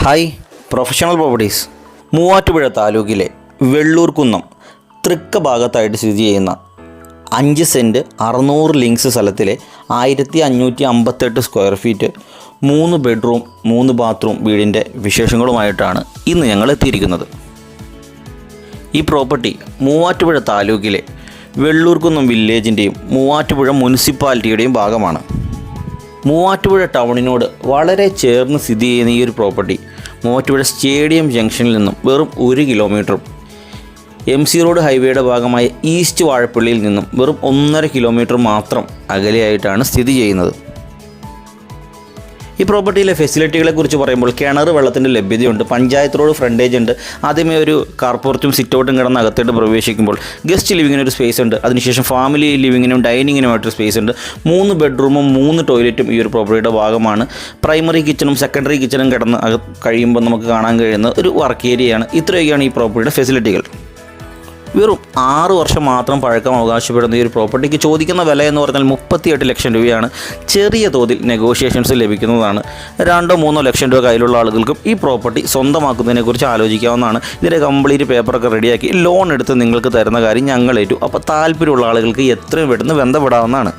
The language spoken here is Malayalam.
Hi professional properties. മൂവാറ്റുപുഴ താലൂക്കിലെ വെള്ളൂർക്കുന്നം തൃക്ക ഭാഗത്തായിട്ട് സ്ഥിതി ചെയ്യുന്ന 5 സെൻറ്റ് 600 ലിങ്ക്സ് സ്ഥലത്തിലെ 1558 സ്ക്വയർ ഫീറ്റ് 3 ബെഡ്റൂം 3 ബാത്റൂം വീടിൻ്റെ വിശേഷങ്ങളുമായിട്ടാണ് ഇന്ന് ഞങ്ങൾ എത്തിയിരിക്കുന്നത്. ഈ പ്രോപ്പർട്ടി മൂവാറ്റുപുഴ താലൂക്കിലെ വെള്ളൂർക്കുന്നം വില്ലേജിൻ്റെയും മൂവാറ്റുപുഴ മുനിസിപ്പാലിറ്റിയുടെയും ഭാഗമാണ്. മൂവാറ്റുപുഴ ടൗണിനോട് വളരെ ചേർന്ന് സ്ഥിതി ചെയ്യുന്ന ഈ ഒരു പ്രോപ്പർട്ടി മൂവാറ്റുപുഴ സ്റ്റേഡിയം ജംഗ്ഷനിൽ നിന്നും വെറും 1 കിലോമീറ്ററും MC റോഡ് ഹൈവേയുടെ ഭാഗമായ ഈസ്റ്റ് വാഴപ്പള്ളിയിൽ നിന്നും വെറും 1.5 കിലോമീറ്റർ മാത്രം അകലെയായിട്ടാണ് സ്ഥിതി ചെയ്യുന്നത്. ഈ പ്രോപ്പർട്ടിയിലെ ഫെസിലിറ്റികളെക്കുറിച്ച് പറയുമ്പോൾ കിണർ വെള്ളത്തിൻ്റെ ലഭ്യതയുണ്ട്, പഞ്ചായത്ത് റോഡ് ഫ്രണ്ടേജ് ഉണ്ട്, ആദ്യമേ ഒരു കാർപോർച്ചും സിറ്റൗട്ടും കിടന്ന് അകത്തോട്ട് പ്രവേശിക്കുമ്പോൾ ഗസ്റ്റ് ലിവിങ്ങിനൊരു സ്പേസ് ഉണ്ട്, അതിനുശേഷം ഫാമിലി ലിവിങ്ങിനും ഡൈനിങ്ങിനുമായിട്ടൊരു സ്പേസ് ഉണ്ട്. 3 ബെഡ്റൂമും 3 ടോയ്ലറ്റും ഈ ഒരു പ്രോപ്പർട്ടിയുടെ ഭാഗമാണ്. പ്രൈമറി കിച്ചണും സെക്കൻഡറി കിച്ചണും കിടന്ന് കഴിയുമ്പോൾ നമുക്ക് കാണാൻ കഴിയുന്ന ഒരു വർക്ക് ഏരിയയാണ്. ഇത്രയൊക്കെയാണ് ഈ പ്രോപ്പർട്ടിയുടെ ഫെസിലിറ്റികൾ. വെറും 6 വർഷം മാത്രം പഴക്കം അവകാശപ്പെടുന്ന ഈ ഒരു പ്രോപ്പർട്ടിക്ക് ചോദിക്കുന്ന വില എന്ന് പറഞ്ഞാൽ 38 ലക്ഷം രൂപയാണ്. ചെറിയ തോതിൽ നെഗോഷിയേഷൻസ് ലഭിക്കുന്നതാണ്. 2-3 ലക്ഷം രൂപ കയ്യിലുള്ള ആളുകൾക്കും ഈ പ്രോപ്പർട്ടി സ്വന്തമാക്കുന്നതിനെക്കുറിച്ച് ആലോചിക്കാവുന്നതാണ്. ഇതിൻ്റെ കംപ്ലീറ്റ് പേപ്പറൊക്കെ റെഡിയാക്കി ലോൺ എടുത്ത് നിങ്ങൾക്ക് തരുന്ന കാര്യം ഞങ്ങൾ ഏറ്റു. അപ്പോൾ താല്പര്യമുള്ള ആളുകൾക്ക് എത്രയും പെട്ടെന്ന് ബന്ധപ്പെടാവുന്നതാണ്.